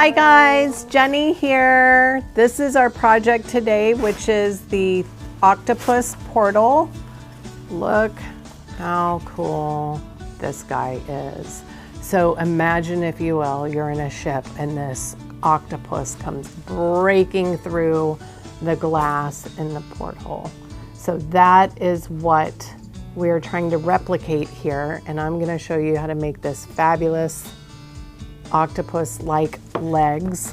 Hi guys, Jenny here. This is our project today, which is the Octopus Porthole. Look how cool this guy is. So imagine, if you will, you're in a ship and this octopus comes breaking through the glass in the porthole. So that is what we're trying to replicate here, and I'm going to show you how to make this fabulous octopus-like legs.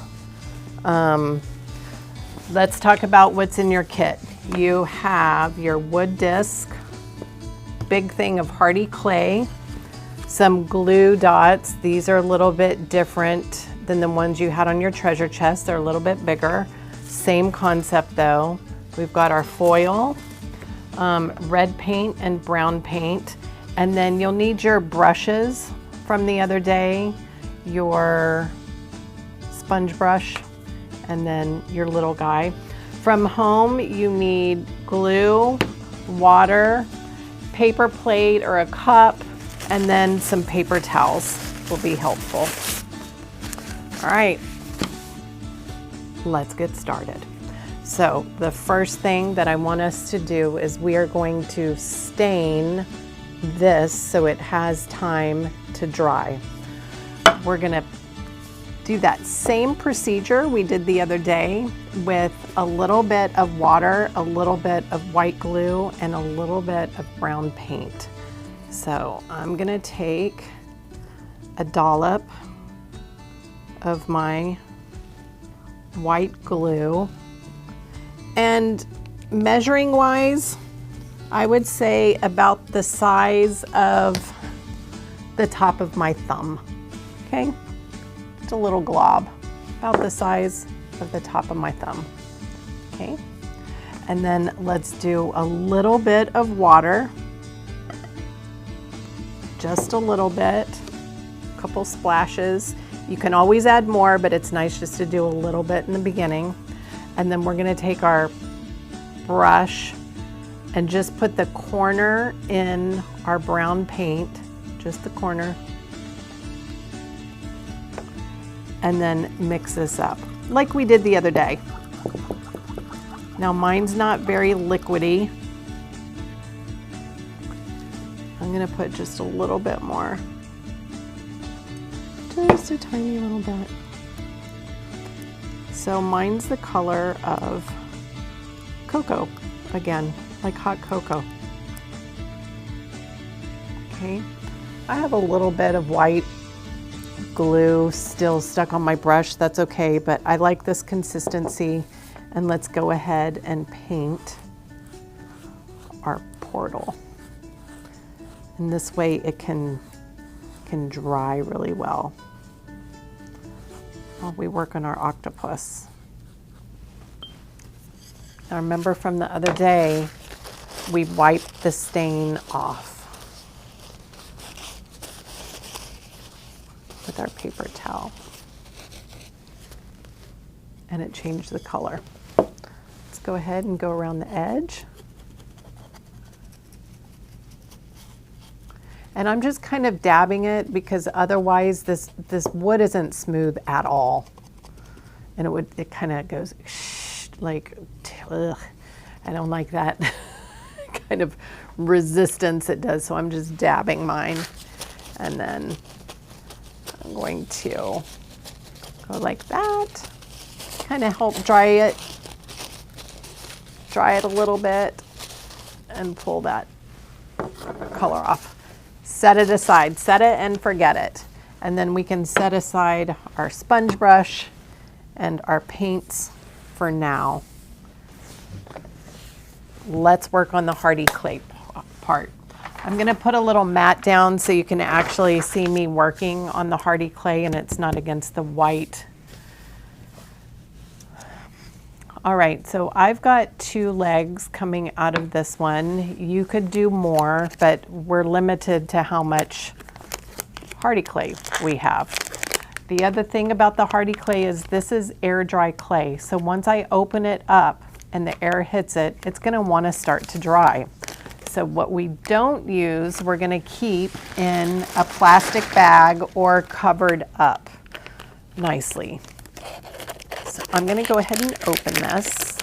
Let's talk about what's in your kit. You have your wood disc, big thing of hardy clay, some glue dots. These are a little bit different than the ones you had on your treasure chest. They're a little bit bigger. Same concept though. We've got our foil, red paint and brown paint, and then you'll need your brushes from the other day, your sponge brush, and then your little guy. From home, you need glue, water, paper plate or a cup, and then some paper towels will be helpful. All right, let's get started. So the first thing that I want us to do is we are going to stain this so it has time to dry. We're gonna do that same procedure we did the other day with a little bit of water, a little bit of white glue, and a little bit of brown paint. So I'm gonna take a dollop of my white glue, and measuring wise, I would say about the size of the top of my thumb. Okay, just a little glob, about the size of the top of my thumb. Okay, and then let's do a little bit of water, just a little bit, a couple splashes. You can always add more, but it's nice just to do a little bit in the beginning. And then we're gonna take our brush and just put the corner in our brown paint, just the corner, and then mix this up like we did the other day. Now mine's not very liquidy. I'm gonna put just a little bit more, just a tiny little bit. So mine's the color of cocoa, again, like hot cocoa. Okay, I have a little bit of white glue still stuck on my brush. That's okay, but I like this consistency. And let's go ahead and paint our porthole. And this way it can dry really well while we work on our octopus. Now remember from the other day, we wiped the stain off with our paper towel, and it changed the color. Let's go ahead and go around the edge. And I'm just kind of dabbing it because otherwise this wood isn't smooth at all. And it kind of goes like, ugh. I don't like that kind of resistance it does. So I'm just dabbing mine. And then I'm going to go like that. Kind of help dry it a little bit and pull that color off. Set it aside, set it and forget it. And then we can set aside our sponge brush and our paints for now. Let's work on the hardy clay part. I'm gonna put a little mat down so you can actually see me working on the hardy clay and it's not against the white. All right, so I've got 2 legs coming out of this one. You could do more, but we're limited to how much hardy clay we have. The other thing about the hardy clay is this is air dry clay. So once I open it up and the air hits it, it's gonna wanna start to dry. So what we don't use, we're gonna keep in a plastic bag or covered up nicely. So I'm gonna go ahead and open this.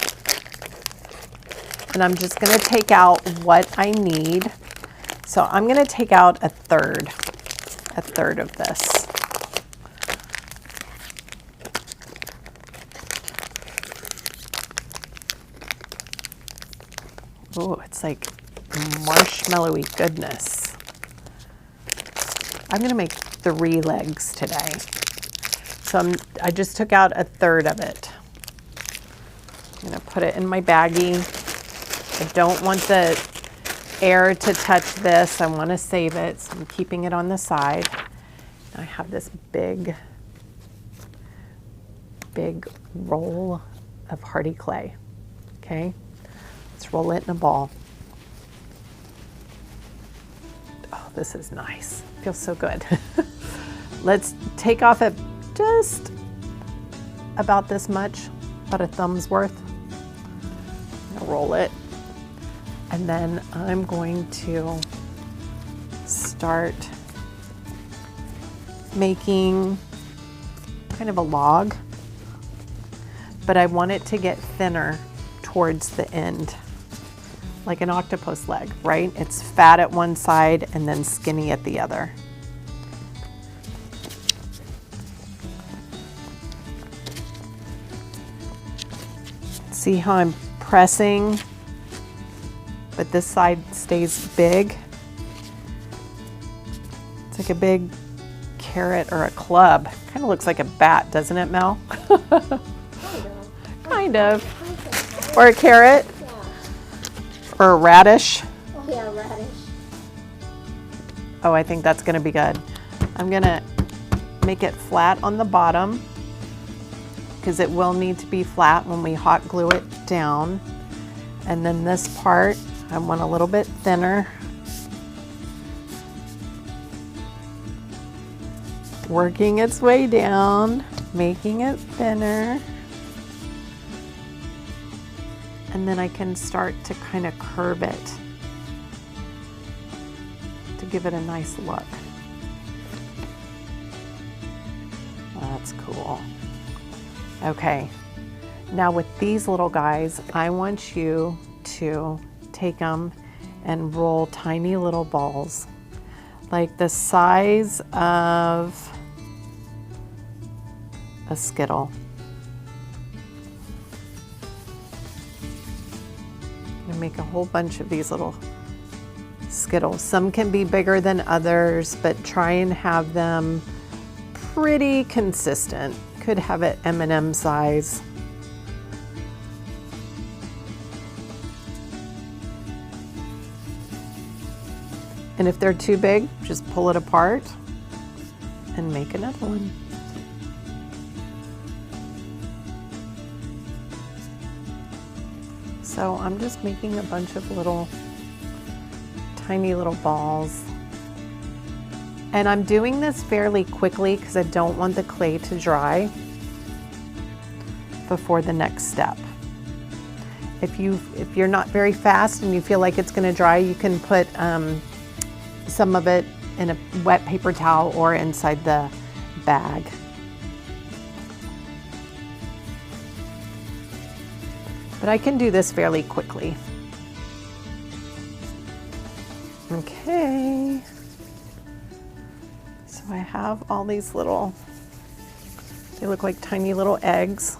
And I'm just gonna take out what I need. So I'm gonna take out a third of this. Oh, it's like marshmallowy goodness. I'm gonna make 3 legs today. So I just took out a third of it. I'm gonna put it in my baggie. I don't want the air to touch this. I wanna save it, so I'm keeping it on the side. I have this big roll of hardy clay, okay? Let's roll it in a ball. Oh, this is nice. Feels so good. Let's take off it just about this much, about a thumb's worth. I'm gonna roll it. And then I'm going to start making kind of a log, but I want it to get thinner towards the end, like an octopus leg, right? It's fat at one side and then skinny at the other. See how I'm pressing, but this side stays big? It's like a big carrot or a club. Kind of looks like a bat, doesn't it, Mel? Kind of. Or a carrot. Yeah. Or a radish. Oh yeah, radish. Oh, I think that's gonna be good. I'm gonna make it flat on the bottom because it will need to be flat when we hot glue it down. And then this part, I want a little bit thinner. Working its way down, making it thinner. And then I can start to kind of curve it to give it a nice look. That's cool. Okay, now with these little guys, I want you to take them and roll tiny little balls, like the size of a Skittle. I'm gonna make a whole bunch of these little Skittles. Some can be bigger than others, but try and have them pretty consistent. Could have it M&M size. And if they're too big, just pull it apart and make another one. So I'm just making a bunch of little, tiny little balls. And I'm doing this fairly quickly because I don't want the clay to dry before the next step. If you're not very fast and you feel like it's going to dry, you can put some of it in a wet paper towel or inside the bag. But I can do this fairly quickly. Okay. So I have all these little, they look like tiny little eggs.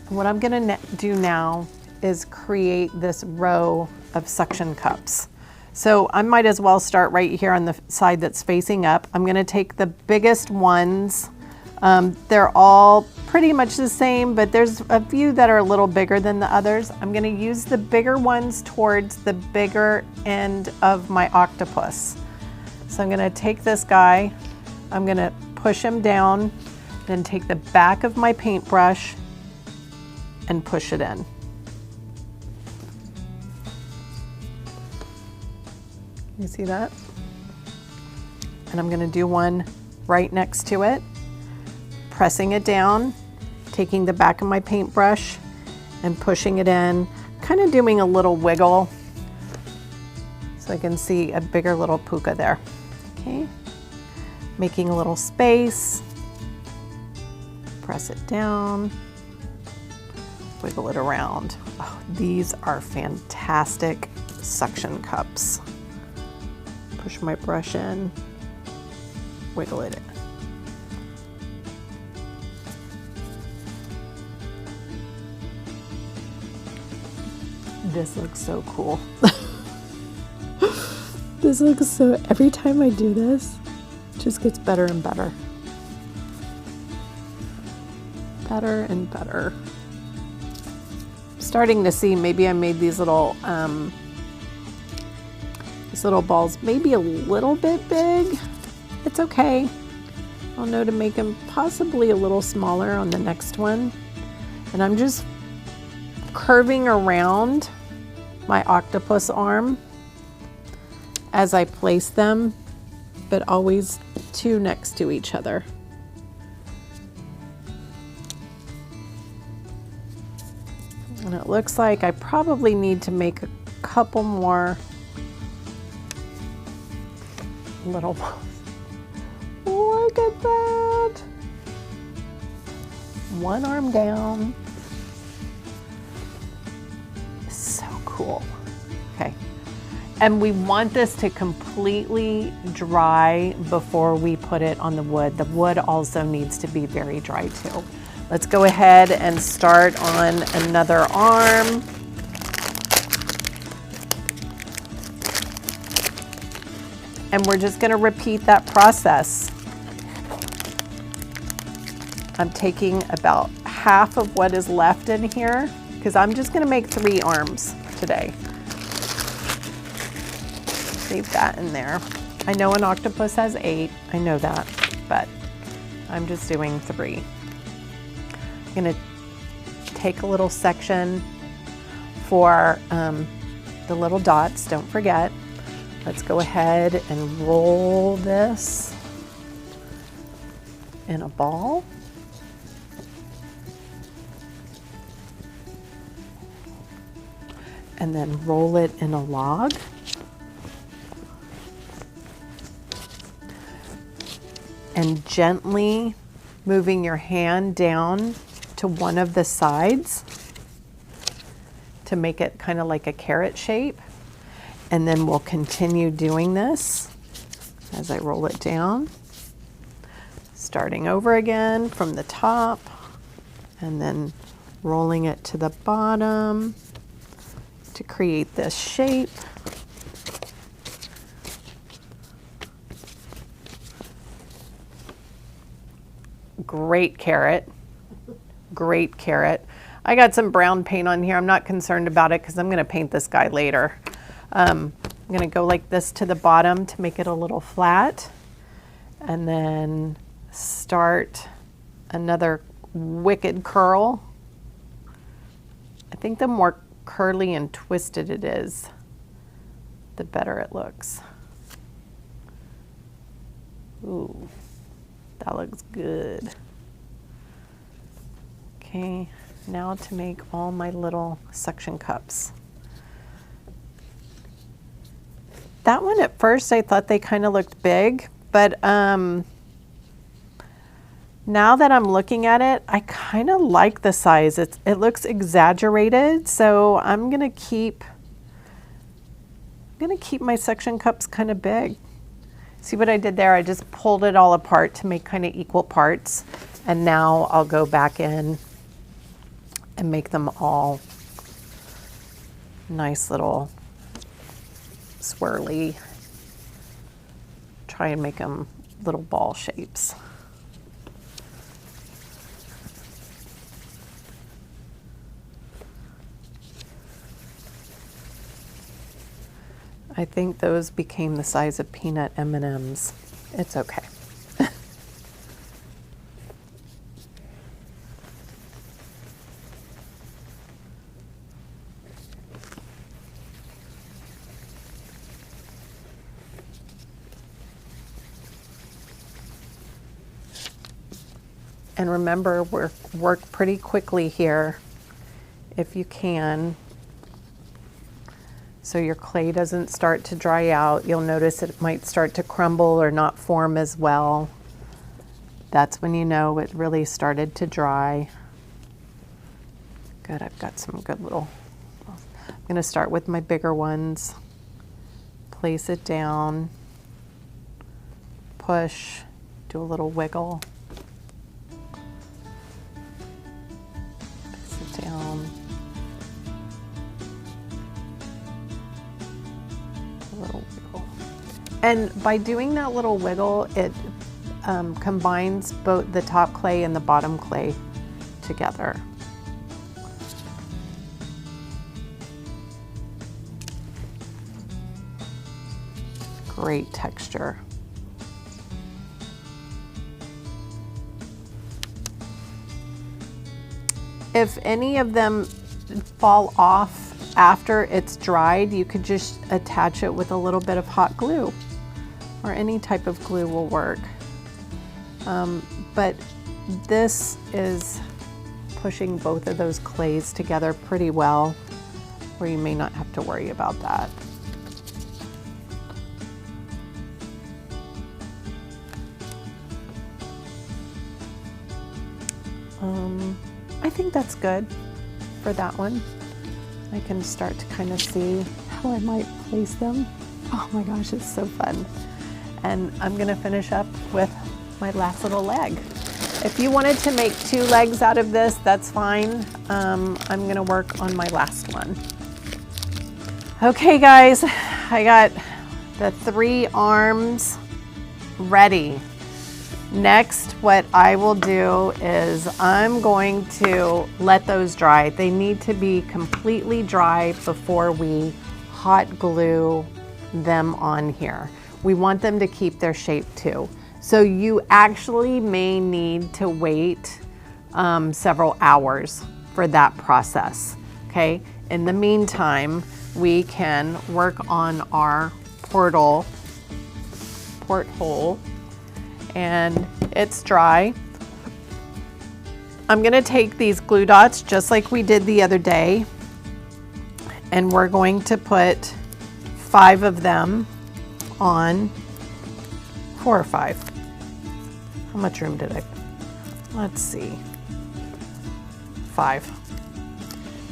And what I'm gonna do now is create this row of suction cups. So I might as well start right here on the side that's facing up. I'm gonna take the biggest ones. They're all pretty much the same, but there's a few that are a little bigger than the others. I'm gonna use the bigger ones towards the bigger end of my octopus. So I'm gonna take this guy, I'm gonna push him down, then take the back of my paintbrush and push it in. You see that? And I'm gonna do one right next to it, pressing it down, taking the back of my paintbrush and pushing it in, kind of doing a little wiggle so I can see a bigger little puka there. Okay, making a little space, press it down, wiggle it around. Oh, these are fantastic suction cups. Push my brush in, wiggle it in. This looks so cool. This looks so, every time I do this, it just gets better and better. Better and better. Starting to see, maybe I made these little balls maybe a little bit big. It's okay. I'll know to make them possibly a little smaller on the next one. And I'm just curving around my octopus arm as I place them, but always two next to each other. And it looks like I probably need to make a couple more little balls. Look at that. One arm down. So cool. Okay. And we want this to completely dry before we put it on the wood. The wood also needs to be very dry too. Let's go ahead and start on another arm. And we're just going to repeat that process. I'm taking about half of what is left in here because I'm just going to make 3 arms today. Leave that in there. I know an octopus has 8, I know that, but I'm just doing 3. I'm going to take a little section for the little dots, don't forget. Let's go ahead and roll this in a ball. And then roll it in a log. And gently moving your hand down to one of the sides to make it kind of like a carrot shape. And then we'll continue doing this as I roll it down. Starting over again from the top and then rolling it to the bottom to create this shape. Great carrot, great carrot. I got some brown paint on here. I'm not concerned about it because I'm going to paint this guy later. I'm going to go like this to the bottom to make it a little flat and then start another wicked curl. I think the more curly and twisted it is, the better it looks. Ooh, that looks good. Okay, now to make all my little suction cups. That one at first I thought they kind of looked big, but now that I'm looking at it, I kind of like the size. It looks exaggerated, so I'm gonna keep my suction cups kind of big. See what I did there? I just pulled it all apart to make kind of equal parts, and now I'll go back in and make them all nice little swirly. Try and make them little ball shapes. I think those became the size of peanut M&Ms. It's okay. And remember, work pretty quickly here if you can, so your clay doesn't start to dry out. You'll notice it might start to crumble or not form as well. That's when you know it really started to dry. Good, I've got some good little, I'm gonna start with my bigger ones. Place it down, push, do a little wiggle. Place it down. A little wiggle. And by doing that little wiggle, it combines both the top clay and the bottom clay together. Great texture. If any of them fall off after it's dried, you could just attach it with a little bit of hot glue, or any type of glue will work. But this is pushing both of those clays together pretty well, where you may not have to worry about that. I think that's good for that one. I can start to kind of see how I might place them. Oh my gosh, it's so fun. And I'm gonna finish up with my last little leg. If you wanted to make 2 legs out of this, that's fine. I'm gonna work on my last one. Okay guys, I got the 3 arms ready. Next, what I will do is I'm going to let those dry. They need to be completely dry before we hot glue them on here. We want them to keep their shape too. So you actually may need to wait several hours for that process, okay? In the meantime, we can work on our porthole, and it's dry. I'm gonna take these glue dots just like we did the other day, and we're going to put 5 of them on, 4 or 5. How much room did I? Let's see, 5.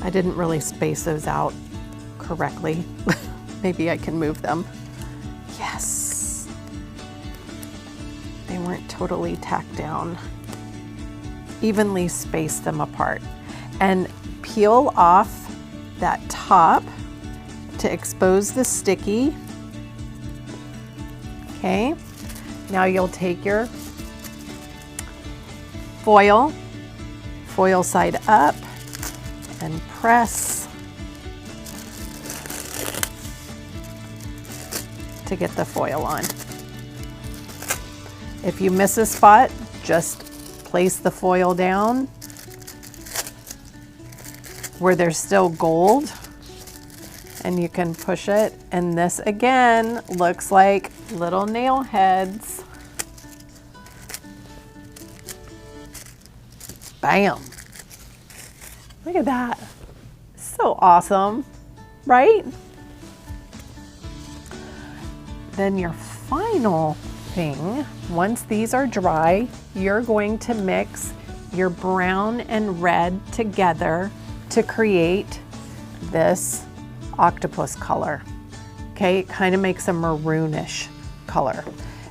I didn't really space those out correctly. Maybe I can move them. Yes. They weren't totally tacked down. Evenly space them apart and peel off that top to expose the sticky. Okay, now you'll take your foil side up and press to get the foil on. If you miss a spot, just place the foil down where there's still gold, and you can push it. And this again looks like little nail heads. Bam. Look at that. So awesome, right? Then your final thing, once these are dry, you're going to mix your brown and red together to create this octopus color. Okay, it kind of makes a maroonish color.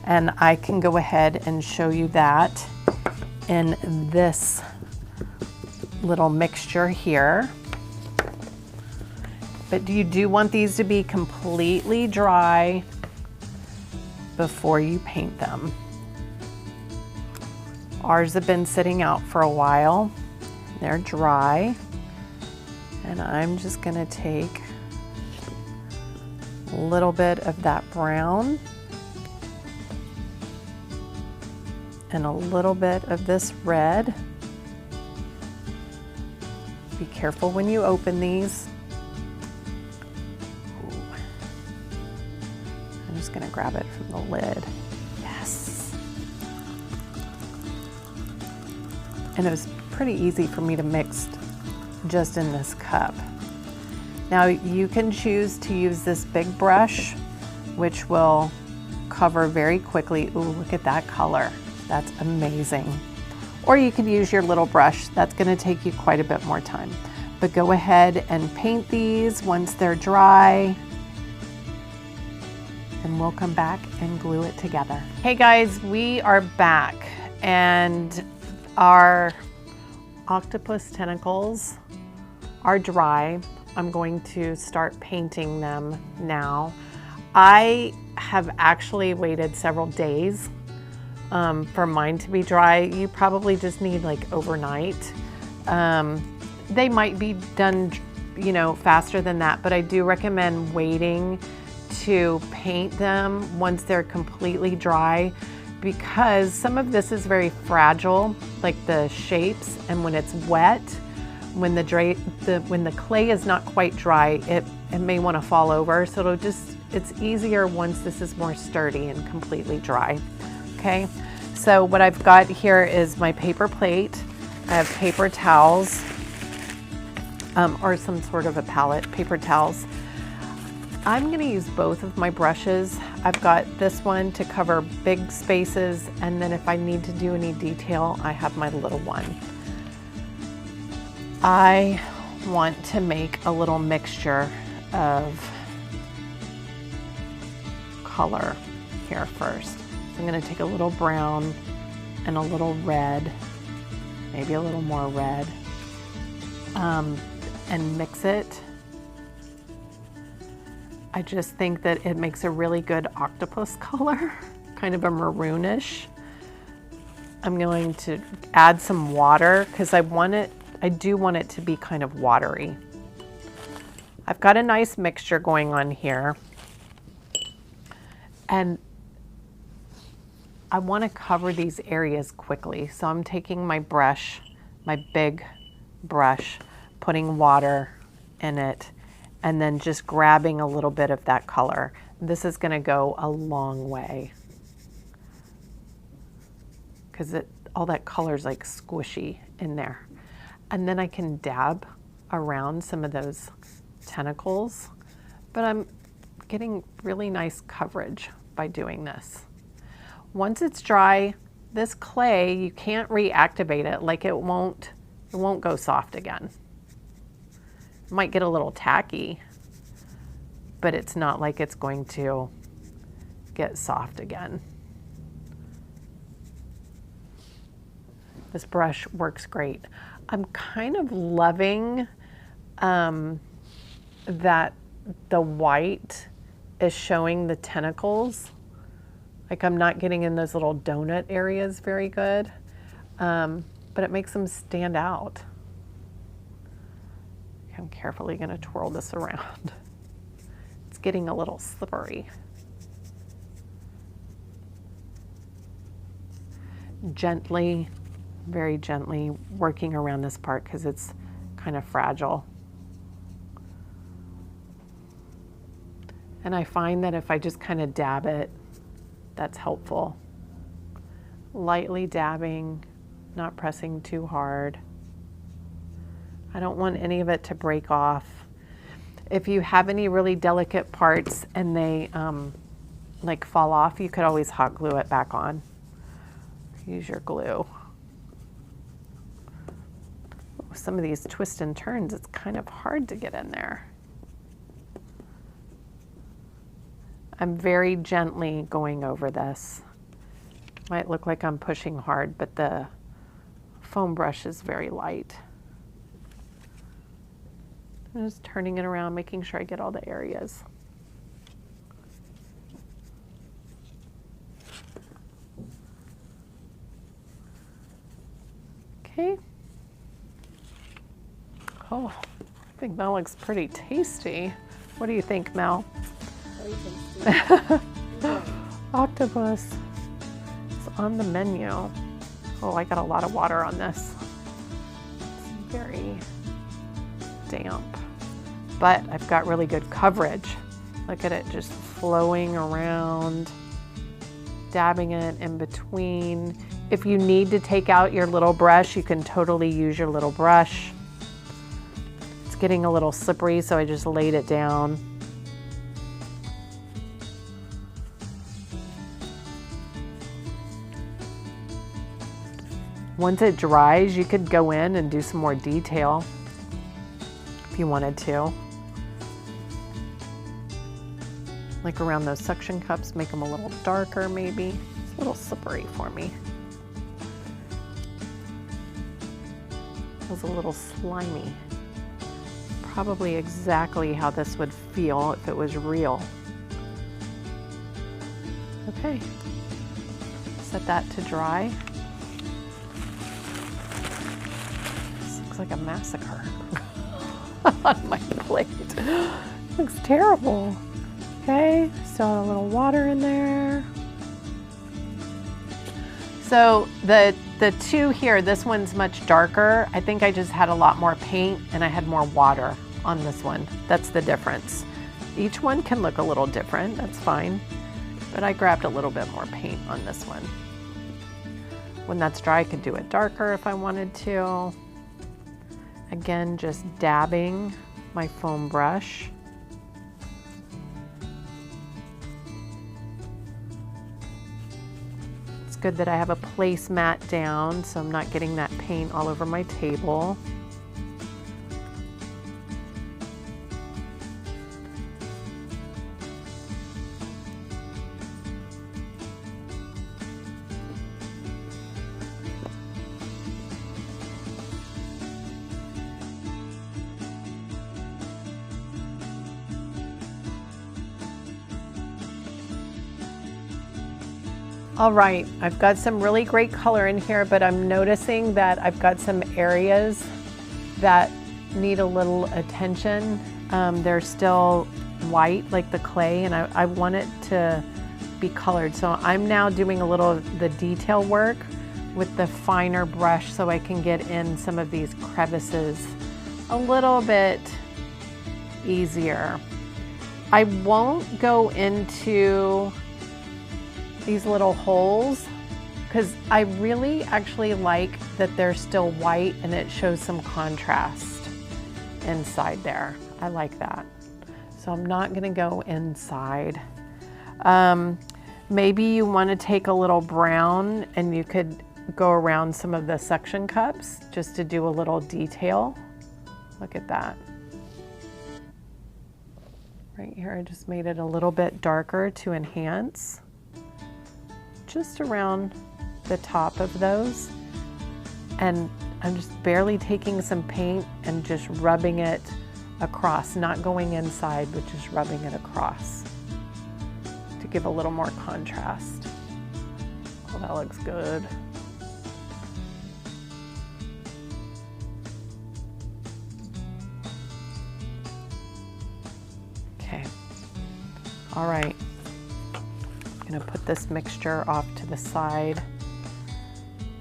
And I can go ahead and show you that in this little mixture here. But you do want these to be completely dry before you paint them. Ours have been sitting out for a while. They're dry. And I'm just gonna take a little bit of that brown and a little bit of this red. Be careful when you open these. I'm just gonna grab it from the lid. Yes. And it was pretty easy for me to mix just in this cup. Now you can choose to use this big brush, which will cover very quickly. Ooh, look at that color. That's amazing. Or you could use your little brush. That's going to take you quite a bit more time. But go ahead and paint these once they're dry. And we'll come back and glue it together. Hey guys, we are back, and our octopus tentacles are dry. I'm going to start painting them now. I have actually waited several days for mine to be dry. You probably just need like overnight. They might be done, you know, faster than that, but I do recommend waiting to paint them once they're completely dry, because some of this is very fragile, like the shapes, and when it's wet, when the clay is not quite dry, it may want to fall over. So it's easier once this is more sturdy and completely dry. Okay, so what I've got here is my paper plate. I have paper towels, or some sort of a palette, paper towels. I'm going to use both of my brushes. I've got this one to cover big spaces, and then if I need to do any detail, I have my little one. I want to make a little mixture of color here first. So I'm going to take a little brown and a little red, maybe a little more red, and mix it. I just think that it makes a really good octopus color, kind of a maroonish. I'm going to add some water because I do want it to be kind of watery. I've got a nice mixture going on here, and I want to cover these areas quickly. So I'm taking my brush, my big brush, putting water in it, and then just grabbing a little bit of that color. This is gonna go a long way because all that color is like squishy in there. And then I can dab around some of those tentacles, but I'm getting really nice coverage by doing this. Once it's dry, this clay, you can't reactivate it. Like it won't go soft again. It might get a little tacky, but it's not like it's going to get soft again. This brush works great. I'm kind of loving that the white is showing the tentacles. Like I'm not getting in those little donut areas very good, but it makes them stand out. I'm carefully going to twirl this around. It's getting a little slippery. Gently, very gently working around this part because it's kind of fragile. And I find that if I just kind of dab it, that's helpful. Lightly dabbing, not pressing too hard. I don't want any of it to break off. If you have any really delicate parts and they like fall off, you could always hot glue it back on. Use your glue. Some of these twists and turns, it's kind of hard to get in there. I'm very gently going over this. Might look like I'm pushing hard, but the foam brush is very light. I'm just turning it around, making sure I get all the areas. Okay. Oh, I think that looks pretty tasty. What do you think, Mel? Very tasty. Octopus. It's on the menu. Oh, I got a lot of water on this. It's very damp, but I've got really good coverage. Look at it just flowing around, dabbing it in between. If you need to take out your little brush, you can totally use your little brush. It's getting a little slippery, so I just laid it down. Once it dries, you could go in and do some more detail if you wanted to. Like around those suction cups, make them a little darker maybe. It's a little slippery for me. Feels a little slimy. Probably exactly how this would feel if it was real. Okay, set that to dry. This looks like a massacre on my plate. Looks terrible. Okay, still a little water in there. So the two here, this one's much darker. I think I just had a lot more paint and I had more water on this one. That's the difference. Each one can look a little different, that's fine. But I grabbed a little bit more paint on this one. When that's dry, I could do it darker if I wanted to. Again, just dabbing my foam brush. It's good that I have a placemat down so I'm not getting that paint all over my table. All right, I've got some really great color in here, but I'm noticing that I've got some areas that need a little attention. They're still white like the clay, and I want it to be colored. So I'm now doing a little of the detail work with the finer brush so I can get in some of these crevices a little bit easier. I won't go into these little holes because I really actually like that they're still white and it shows some contrast inside there. I like that. So I'm not gonna go inside. Maybe you want to take a little brown and you could go around some of the suction cups just to do a little detail. Look at that. Right here, I just made it a little bit darker to enhance. Just around the top of those. And I'm just barely taking some paint and just rubbing it across, not going inside, but just rubbing it across to give a little more contrast. Oh, that looks good. Okay, all right. I'm gonna put this mixture off to the side.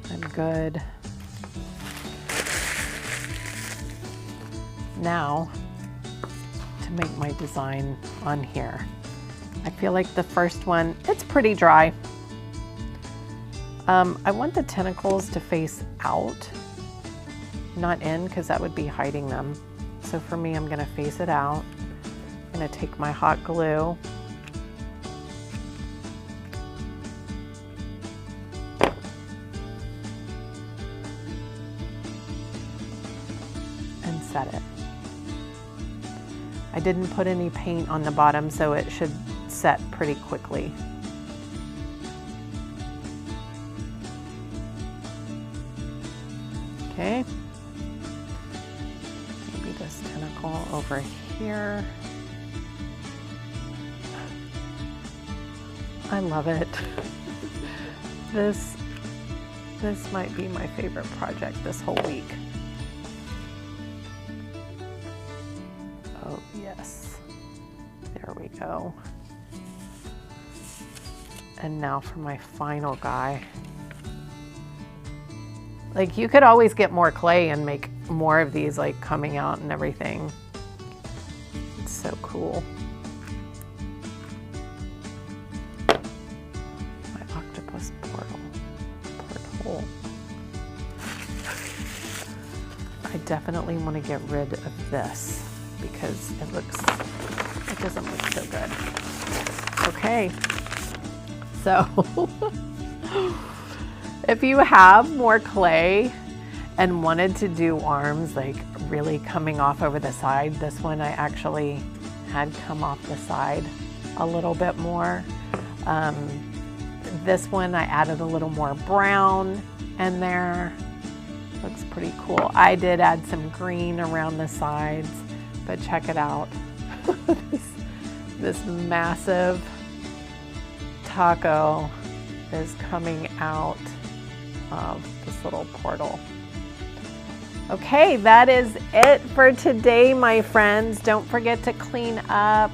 I'm good. Now, to make my design on here. I feel like the first one, it's pretty dry. I want the tentacles to face out, not in, because that would be hiding them. So for me, I'm gonna face it out. I'm gonna take my hot glue. And set it. I didn't put any paint on the bottom, so it should set pretty quickly. Okay. Maybe this tentacle over here. I love it. This might be my favorite project this whole week. Oh, yes. There we go. And now for my final guy. Like, you could always get more clay and make more of these, like, coming out and everything. It's so cool. My octopus porthole. I definitely want to get rid of this because it doesn't look so good. Okay, so If you have more clay and wanted to do arms like really coming off over the side, this one I actually had come off the side a little bit more. This one I added a little more brown in there. Looks pretty cool. I did add some green around the sides, but check it out. this massive taco is coming out of this little portal. Okay, that is it for today, my friends. Don't forget to clean up.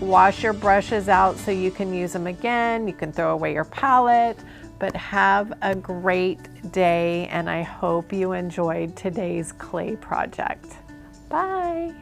Wash your brushes out so you can use them again. You can throw away your palette, but have a great day, and I hope you enjoyed today's clay project. Bye.